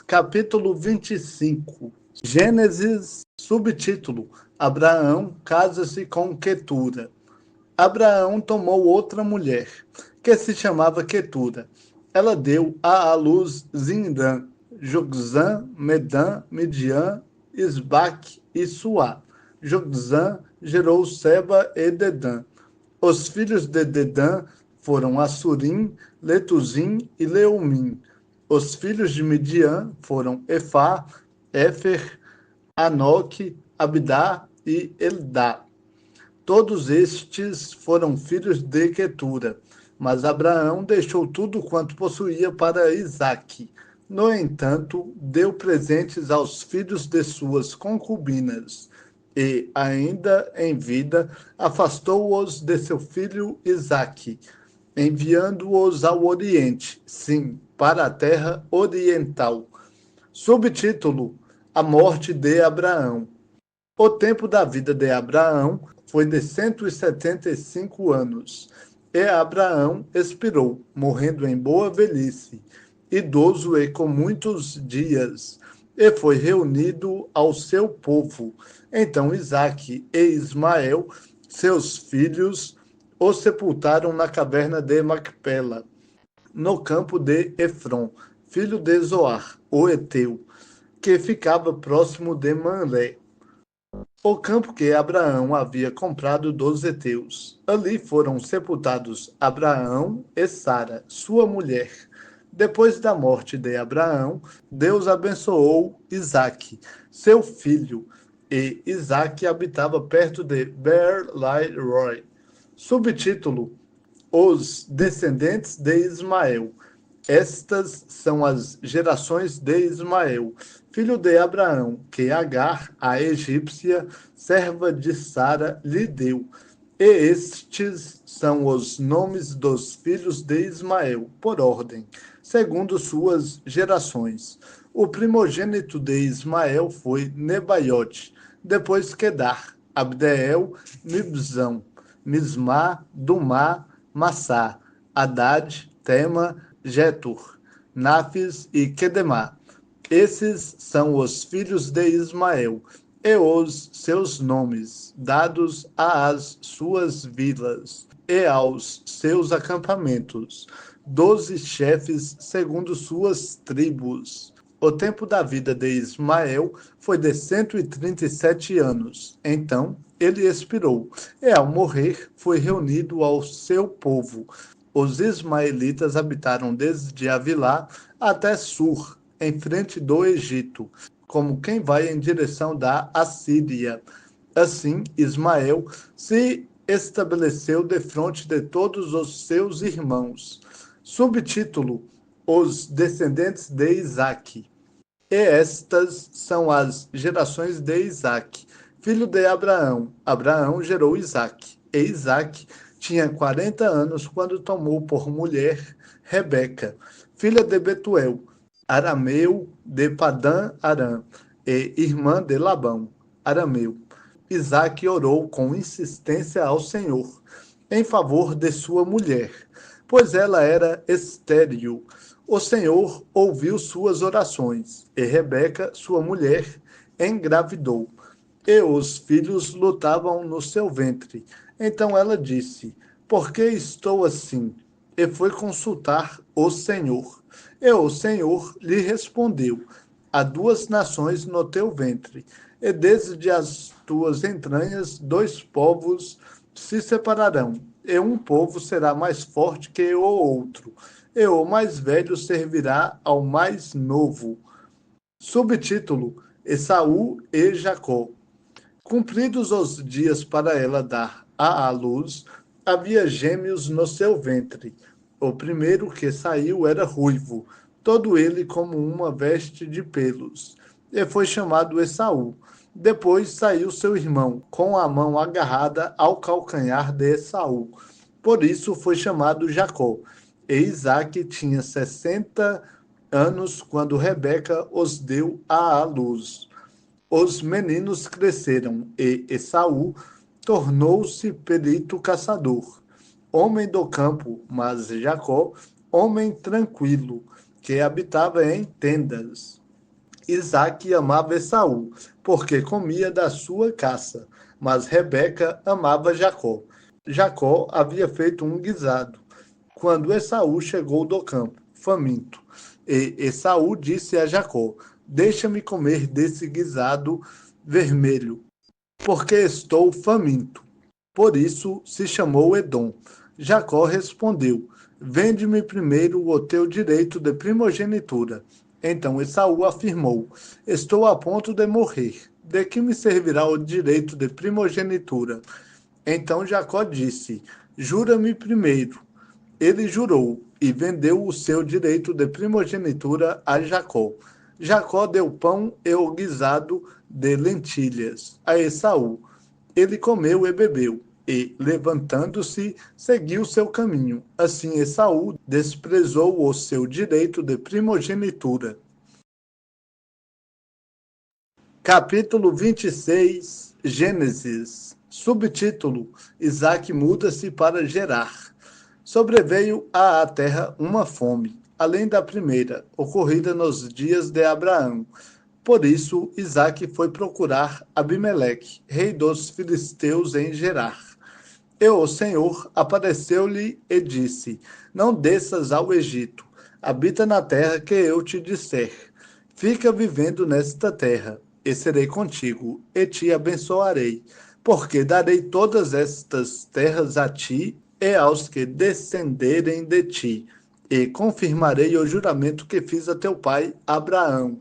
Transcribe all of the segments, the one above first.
Capítulo 25. Gênesis, subtítulo: Abraão casa-se com Quetura. Abraão tomou outra mulher, que se chamava Quetura. Ela deu à luz Zimrã, Joczã, Medã, Midian, Isbaque e Suá. Joczã gerou Seba e Dedã. Os filhos de Dedã foram Assurim, Letuzim e Leumim. Os filhos de Midian foram Efá, Éfer, Anoque, Abdá e Eldá. Todos estes foram filhos de Quetura, mas Abraão deixou tudo quanto possuía para Isaque. No entanto, deu presentes aos filhos de suas concubinas e, ainda em vida, afastou-os de seu filho Isaque, enviando-os ao Oriente, sim, para a terra oriental. Subtítulo: A morte de Abraão. O tempo da vida de Abraão foi de 175 anos, e Abraão expirou, morrendo em boa velhice, idoso e com muitos dias, e foi reunido ao seu povo. Então Isaque e Ismael, seus filhos, o sepultaram na caverna de Macpela, no campo de Efron, filho de Zoar, o Eteu, que ficava próximo de Manré, o campo que Abraão havia comprado dos heteus. Ali foram sepultados Abraão e Sara, sua mulher. Depois da morte de Abraão, Deus abençoou Isaque, seu filho, e Isaque habitava perto de Beer-lahai-roi. Subtítulo: Os descendentes de Ismael. Estas são as gerações de Ismael, filho de Abraão, que Agar, a egípcia, serva de Sara, lhe deu. E estes são os nomes dos filhos de Ismael, por ordem, segundo suas gerações. O primogênito de Ismael foi Nebaiote, depois Quedar, Abdeel, Mibzão, Mismá, Dumá, Massá, Hadad, Tema, Jetur, Nafis e Quedemá. Esses são os filhos de Ismael, e os seus nomes, dados às suas vilas e aos seus acampamentos, 12 chefes segundo suas tribos. O tempo da vida de Ismael foi de 137 anos. Então ele expirou, e ao morrer foi reunido ao seu povo. Os ismaelitas habitaram desde Avilá até Sur, em frente do Egito, como quem vai em direção da Assíria. Assim, Ismael se estabeleceu defronte de todos os seus irmãos. Subtítulo: Os descendentes de Isaque. E estas são as gerações de Isaque, filho de Abraão. Abraão gerou Isaque, e Isaque tinha 40 anos quando tomou por mulher Rebeca, filha de Betuel, arameu de Padã-Arã, e irmã de Labão, arameu. Isaque orou com insistência ao Senhor em favor de sua mulher, pois ela era estéril. O Senhor ouviu suas orações, e Rebeca, sua mulher, engravidou, e os filhos lutavam no seu ventre. Então ela disse: Por que estou assim? E foi consultar o Senhor. E o Senhor lhe respondeu: Há duas nações no teu ventre, e desde as tuas entranhas 2 povos se separarão, e um povo será mais forte que o outro, e o mais velho servirá ao mais novo. Subtítulo: Esaú e Jacó. Cumpridos os dias para ela dar à luz, havia gêmeos no seu ventre. O primeiro que saiu era ruivo, todo ele como uma veste de pelos, e foi chamado Esaú. Depois saiu seu irmão, com a mão agarrada ao calcanhar de Esaú. Por isso foi chamado Jacó. E Isaque tinha 60 anos quando Rebeca os deu à luz. Os meninos cresceram, e Esaú tornou-se perito caçador, homem do campo, mas Jacó, homem tranquilo, que habitava em tendas. Isaque amava Esaú, porque comia da sua caça, mas Rebeca amava Jacó. Jacó havia feito um guisado, quando Esaú chegou do campo, faminto. E Esaú disse a Jacó: Deixa-me comer desse guisado vermelho, porque estou faminto. Por isso se chamou Edom. Jacó respondeu: Vende-me primeiro o teu direito de primogenitura. Então Esaú afirmou: Estou a ponto de morrer. De que me servirá o direito de primogenitura? Então Jacó disse: Jura-me primeiro. Ele jurou e vendeu o seu direito de primogenitura a Jacó. Jacó deu pão e o guisado de lentilhas a Esaú. Ele comeu e bebeu, e, levantando-se, seguiu seu caminho. Assim Esaú desprezou o seu direito de primogenitura. Capítulo 26, Gênesis. Subtítulo: Isaque muda-se para Gerar. Sobreveio à terra uma fome, além da primeira, ocorrida nos dias de Abraão. Por isso, Isaque foi procurar Abimeleque, rei dos filisteus, em Gerar. E o Senhor apareceu-lhe e disse: Não desças ao Egito, habita na terra que eu te disser. Fica vivendo nesta terra, e serei contigo, e te abençoarei, porque darei todas estas terras a ti e aos que descenderem de ti, e confirmarei o juramento que fiz a teu pai Abraão.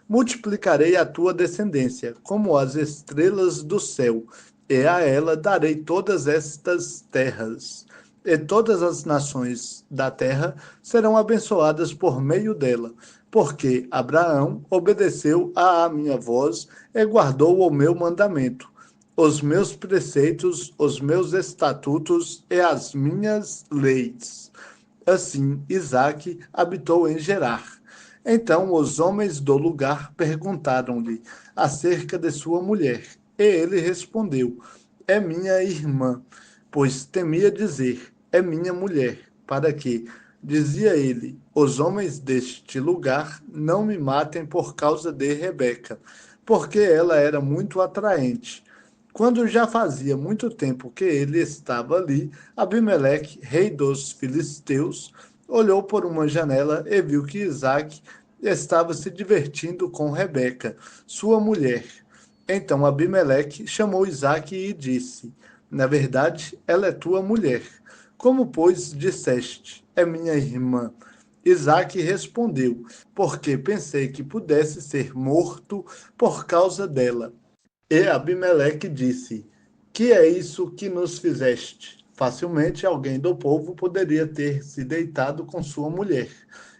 Multiplicarei a tua descendência como as estrelas do céu, e a ela darei todas estas terras. E todas as nações da terra serão abençoadas por meio dela, porque Abraão obedeceu à minha voz e guardou o meu mandamento, os meus preceitos, os meus estatutos e as minhas leis. Assim, Isaque habitou em Gerar. Então os homens do lugar perguntaram-lhe acerca de sua mulher. E ele respondeu: É minha irmã, pois temia dizer: É minha mulher, para que, dizia ele, os homens deste lugar não me matem por causa de Rebeca, porque ela era muito atraente. Quando já fazia muito tempo que ele estava ali, Abimeleque, rei dos filisteus, olhou por uma janela e viu que Isaque estava se divertindo com Rebeca, sua mulher. Então Abimeleque chamou Isaque e disse: Na verdade, ela é tua mulher. Como, pois, disseste: É minha irmã? Isaque respondeu: Porque pensei que pudesse ser morto por causa dela. E Abimeleque disse: Que é isso que nos fizeste? Facilmente alguém do povo poderia ter se deitado com sua mulher,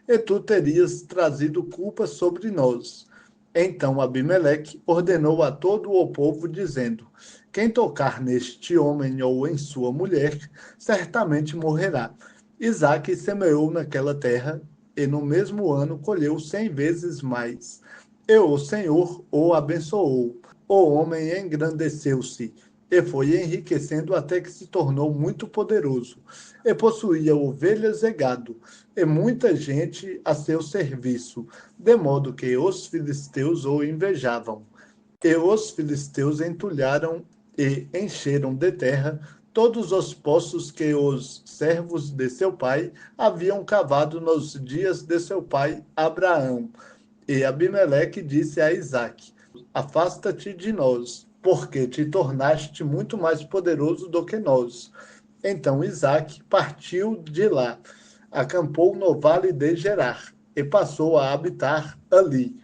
e tu terias trazido culpa sobre nós. Então Abimeleque ordenou a todo o povo, dizendo: Quem tocar neste homem ou em sua mulher, certamente morrerá. Isaque semeou naquela terra, e no mesmo ano colheu 100 vezes mais. E o Senhor o abençoou. O homem engrandeceu-se e foi enriquecendo até que se tornou muito poderoso, e possuía ovelhas e gado, e muita gente a seu serviço, de modo que os filisteus o invejavam. E os filisteus entulharam e encheram de terra todos os poços que os servos de seu pai haviam cavado nos dias de seu pai Abraão. E Abimeleque disse a Isaque: Afasta-te de nós, porque te tornaste muito mais poderoso do que nós. Então Isaque partiu de lá, acampou no vale de Gerar e passou a habitar ali.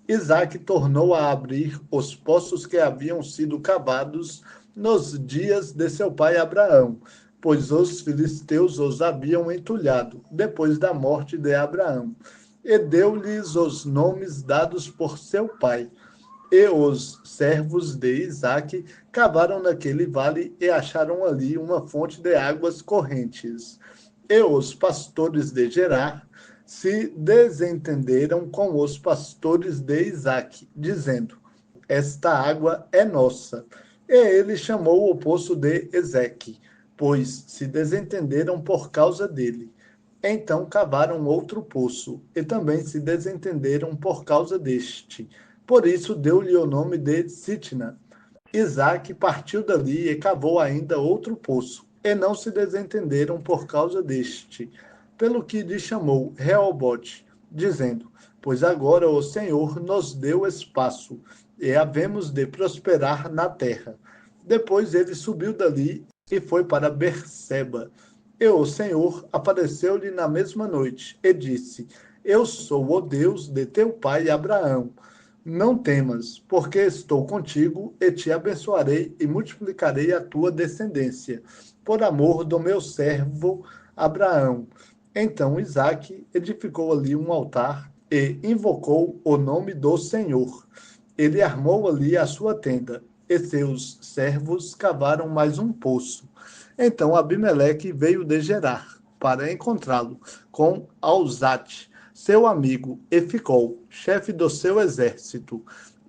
Isaque tornou a abrir os poços que haviam sido cavados nos dias de seu pai Abraão, pois os filisteus os haviam entulhado depois da morte de Abraão, e deu-lhes os nomes dados por seu pai. E os servos de Isaque cavaram naquele vale e acharam ali uma fonte de águas correntes. E os pastores de Gerar se desentenderam com os pastores de Isaque, dizendo: Esta água é nossa. E ele chamou o poço de Ezeque, pois se desentenderam por causa dele. Então cavaram outro poço, e também se desentenderam por causa deste. Por isso deu-lhe o nome de Sitna. Isaque partiu dali e cavou ainda outro poço, e não se desentenderam por causa deste. Pelo que lhe chamou Reobote, dizendo: Pois agora o Senhor nos deu espaço, e havemos de prosperar na terra. Depois ele subiu dali e foi para Berseba. E o Senhor apareceu-lhe na mesma noite, e disse: Eu sou o Deus de teu pai Abraão. Não temas, porque estou contigo e te abençoarei e multiplicarei a tua descendência, por amor do meu servo Abraão. Então Isaque edificou ali um altar e invocou o nome do Senhor. Ele armou ali a sua tenda, e seus servos cavaram mais um poço. Então Abimeleque veio de Gerar para encontrá-lo com Alzate, seu amigo, e ficou chefe do seu exército.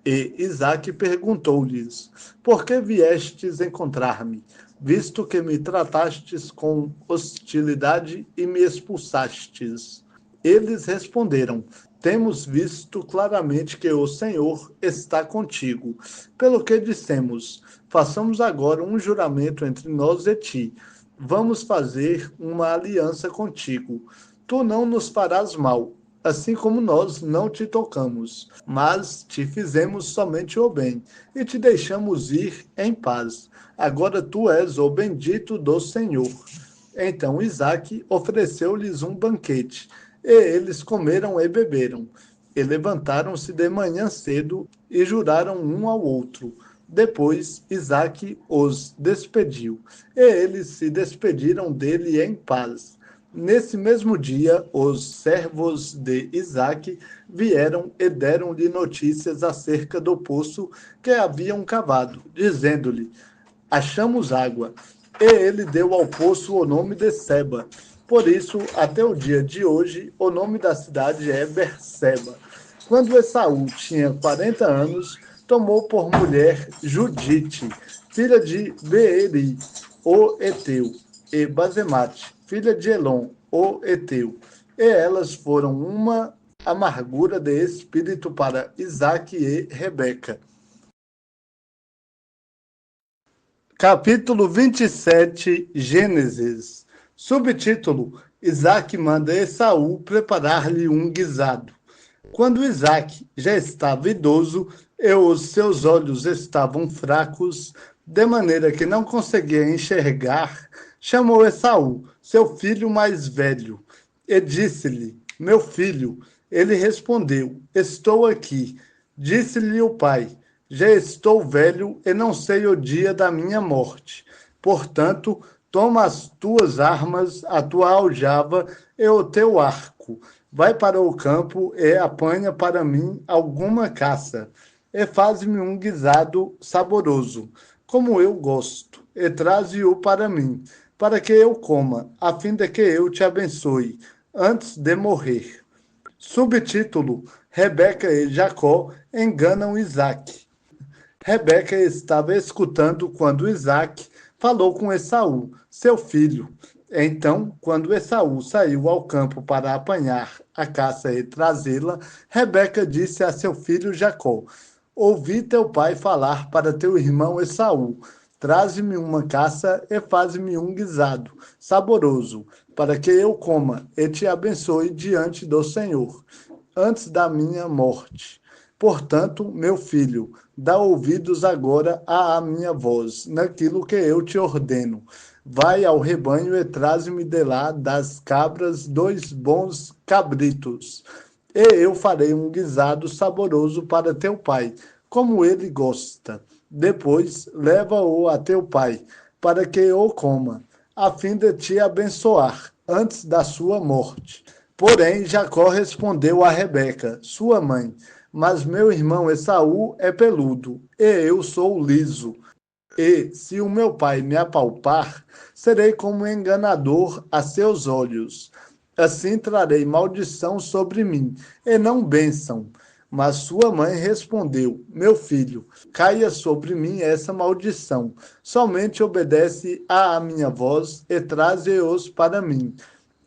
E Isaque perguntou-lhes: Por que viestes encontrar-me, visto que me tratastes com hostilidade e me expulsastes? Eles responderam: Temos visto claramente que o Senhor está contigo. Pelo que dissemos: Façamos agora um juramento entre nós e ti. Vamos fazer uma aliança contigo. Tu não nos farás mal, assim como nós não te tocamos, mas te fizemos somente o bem, e te deixamos ir em paz. Agora tu és o bendito do Senhor. Então Isaque ofereceu-lhes um banquete, e eles comeram e beberam. E levantaram-se de manhã cedo e juraram um ao outro. Depois Isaque os despediu, e eles se despediram dele em paz. Nesse mesmo dia, os servos de Isaque vieram e deram-lhe notícias acerca do poço que haviam cavado, dizendo-lhe: Achamos água. E ele deu ao poço o nome de Seba. Por isso, até o dia de hoje, o nome da cidade é Berseba. Quando Esaú tinha 40 anos, tomou por mulher Judite, filha de Beeri, o Eteu, e Basemate, filha de Elon, o Eteu. E elas foram uma amargura de espírito para Isaque e Rebeca. Capítulo 27, Gênesis. Subtítulo: Isaque manda Esaú preparar-lhe um guisado. Quando Isaque já estava idoso e os seus olhos estavam fracos, de maneira que não conseguia enxergar, chamou Esaú, seu filho mais velho, e disse-lhe: Meu filho. Ele respondeu: Estou aqui. Disse-lhe o pai: Já estou velho e não sei o dia da minha morte. Portanto, toma as tuas armas, a tua aljava e o teu arco. Vai para o campo e apanha para mim alguma caça. E faz-me um guisado saboroso, como eu gosto, e traze-o para mim, para que eu coma, a fim de que eu te abençoe, antes de morrer. Subtítulo: Rebeca e Jacó enganam Isaque. Rebeca estava escutando quando Isaque falou com Esaú, seu filho. Então, quando Esaú saiu ao campo para apanhar a caça e trazê-la, Rebeca disse a seu filho Jacó: Ouvi teu pai falar para teu irmão Esaú: Traze-me uma caça e faz-me um guisado saboroso, para que eu coma e te abençoe diante do Senhor, antes da minha morte. Portanto, meu filho, dá ouvidos agora à minha voz, naquilo que eu te ordeno. Vai ao rebanho e traze-me de lá das cabras 2 bons cabritos. E eu farei um guisado saboroso para teu pai, como ele gosta. Depois, leva-o a teu pai, para que o coma, a fim de te abençoar, antes da sua morte. Porém, Jacó respondeu a Rebeca, sua mãe: Mas meu irmão Esaú é peludo, e eu sou liso. E, se o meu pai me apalpar, serei como enganador a seus olhos. Assim trarei maldição sobre mim, e não bênção. Mas sua mãe respondeu: Meu filho, caia sobre mim essa maldição. Somente obedece à minha voz e traze-os para mim.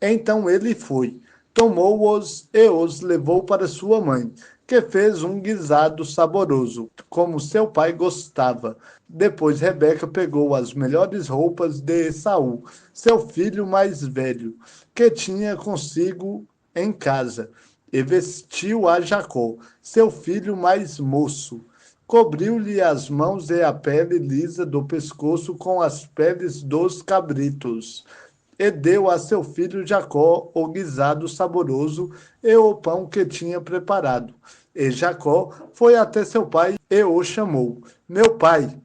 Então ele foi, tomou-os e os levou para sua mãe, que fez um guisado saboroso, como seu pai gostava. Depois Rebeca pegou as melhores roupas de Esaú, seu filho mais velho, que tinha consigo em casa, e vestiu a Jacó, seu filho mais moço. Cobriu-lhe as mãos e a pele lisa do pescoço com as peles dos cabritos e deu a seu filho Jacó o guisado saboroso e o pão que tinha preparado. E Jacó foi até seu pai e o chamou: Meu pai.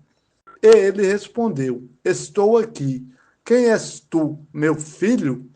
E ele respondeu: Estou aqui. Quem és tu, meu filho?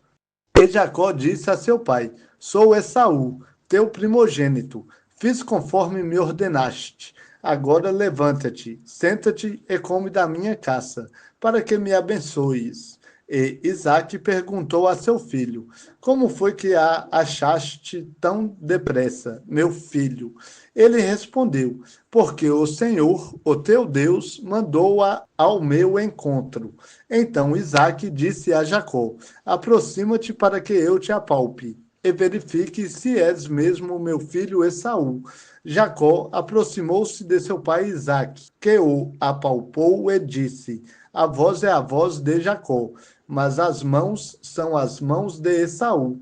E Jacó disse a seu pai: Sou Esaú, teu primogênito. Fiz conforme me ordenaste. Agora levanta-te, senta-te e come da minha caça, para que me abençoes. E Isaque perguntou a seu filho: Como foi que a achaste tão depressa, meu filho? Ele respondeu: Porque o Senhor, o teu Deus, mandou-a ao meu encontro. Então Isaque disse a Jacó: Aproxima-te para que eu te apalpe, e verifique se és mesmo meu filho Esaú. Jacó aproximou-se de seu pai Isaque, que o apalpou e disse: A voz é a voz de Jacó, mas as mãos são as mãos de Esaú.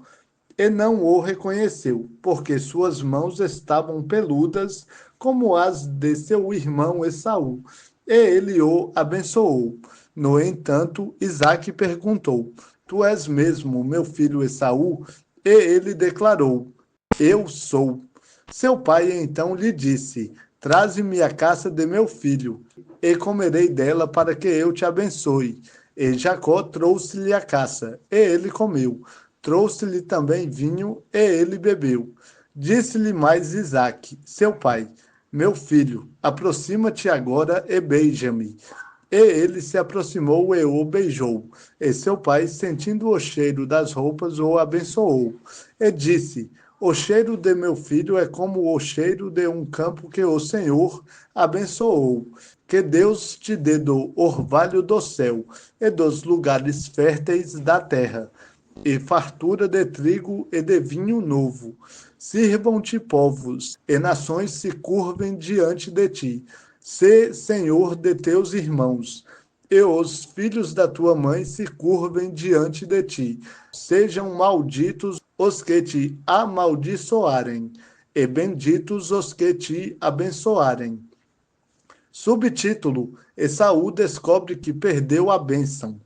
E não o reconheceu, porque suas mãos estavam peludas como as de seu irmão Esaú. E ele o abençoou. No entanto, Isaque perguntou: Tu és mesmo meu filho Esaú? E ele declarou: Eu sou. Seu pai então lhe disse: Traze-me a caça de meu filho, e comerei dela para que eu te abençoe. E Jacó trouxe-lhe a caça, e ele comeu. Trouxe-lhe também vinho, e ele bebeu. Disse-lhe mais Isaque, seu pai: Meu filho, aproxima-te agora e beija-me. E ele se aproximou e o beijou. E seu pai, sentindo o cheiro das roupas, o abençoou. E disse: O cheiro de meu filho é como o cheiro de um campo que o Senhor abençoou. Que Deus te dê do orvalho do céu e dos lugares férteis da terra, e fartura de trigo e de vinho novo. Sirvam-te povos, e nações se curvem diante de ti. Sê senhor de teus irmãos, e os filhos da tua mãe se curvem diante de ti. Sejam malditos os que te amaldiçoarem, e benditos os que te abençoarem. Subtítulo: Esaú descobre que perdeu a bênção.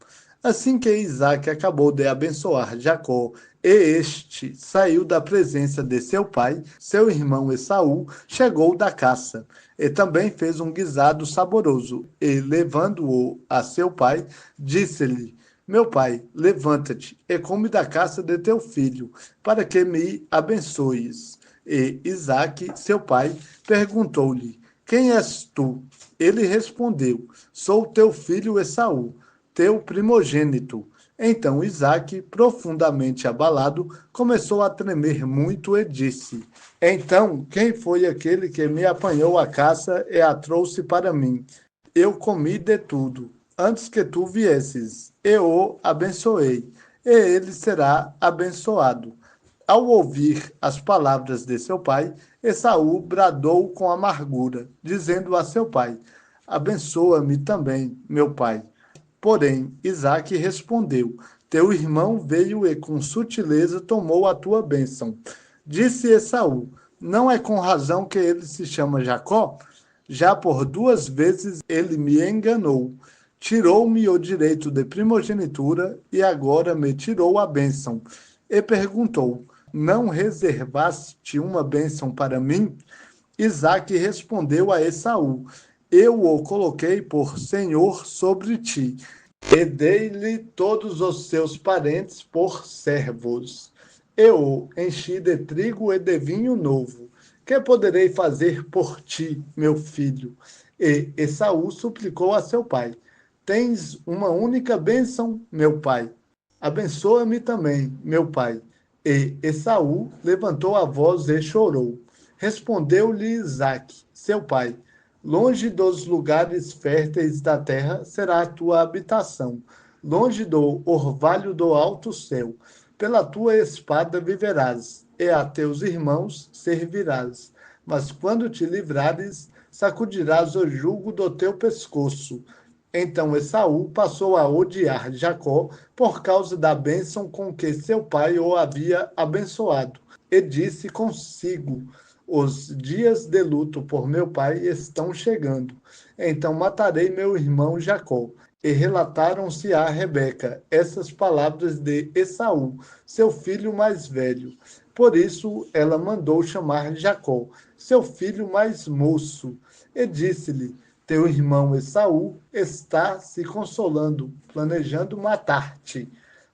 Assim que Isaac acabou de abençoar Jacó, e este saiu da presença de seu pai, seu irmão Esaú chegou da caça, e também fez um guisado saboroso, e levando-o a seu pai, disse-lhe: Meu pai, levanta-te e come da caça de teu filho, para que me abençoes. E Isaque, seu pai, perguntou-lhe: Quem és tu? Ele respondeu: Sou teu filho Esaú, teu primogênito. Então Isaque, profundamente abalado, começou a tremer muito e disse: Então, quem foi aquele que me apanhou a caça e a trouxe para mim? Eu comi de tudo, antes que tu viesses, e o abençoei, e ele será abençoado. Ao ouvir as palavras de seu pai, Esaú bradou com amargura, dizendo a seu pai: Abençoa-me também, meu pai. Porém, Isaque respondeu: Teu irmão veio e com sutileza tomou a tua bênção. Disse Esaú: Não é com razão que ele se chama Jacó? Já por 2 vezes ele me enganou. Tirou-me o direito de primogenitura e agora me tirou a bênção. E perguntou: Não reservaste uma bênção para mim? Isaque respondeu a Esaú: Eu o coloquei por senhor sobre ti, e dei-lhe todos os seus parentes por servos. Eu o enchi de trigo e de vinho novo. Que poderei fazer por ti, meu filho? E Esaú suplicou a seu pai: Tens uma única bênção, meu pai. Abençoa-me também, meu pai. E Esaú levantou a voz e chorou. Respondeu-lhe Isaque, seu pai: Longe dos lugares férteis da terra será a tua habitação, longe do orvalho do alto céu. pela tua espada viverás, e a teus irmãos servirás. Mas quando te livrares, sacudirás o jugo do teu pescoço. Então Esaú passou a odiar Jacó por causa da bênção com que seu pai o havia abençoado, e disse consigo: os dias de luto por meu pai estão chegando. Então matarei meu irmão Jacó. E relataram-se a Rebeca essas palavras de Esaú, seu filho mais velho. Por isso ela mandou chamar Jacó, seu filho mais moço, e disse-lhe: teu irmão Esaú está se consolando, planejando matar-te.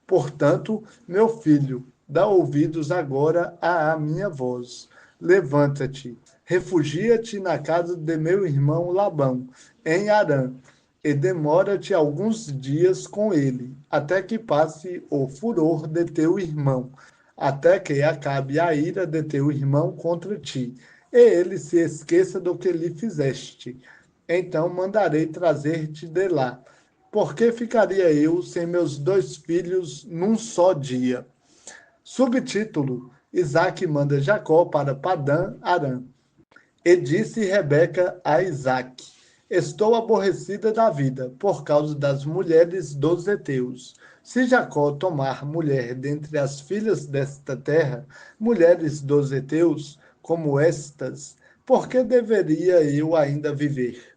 Portanto, meu filho, dá ouvidos agora à minha voz. Levanta-te, refugia-te na casa de meu irmão Labão, em Harã, e demora-te alguns dias com ele, até que passe o furor de teu irmão, até que acabe a ira de teu irmão contra ti, e ele se esqueça do que lhe fizeste. Então mandarei trazer-te de lá. Porque ficaria eu sem meus dois filhos num só dia? Subtítulo: Isaque manda Jacó para Padã Arã. E disse Rebeca a Isaque: estou aborrecida da vida, por causa das mulheres dos heteus. Se Jacó tomar mulher dentre as filhas desta terra, mulheres dos heteus, como estas, por que deveria eu ainda viver?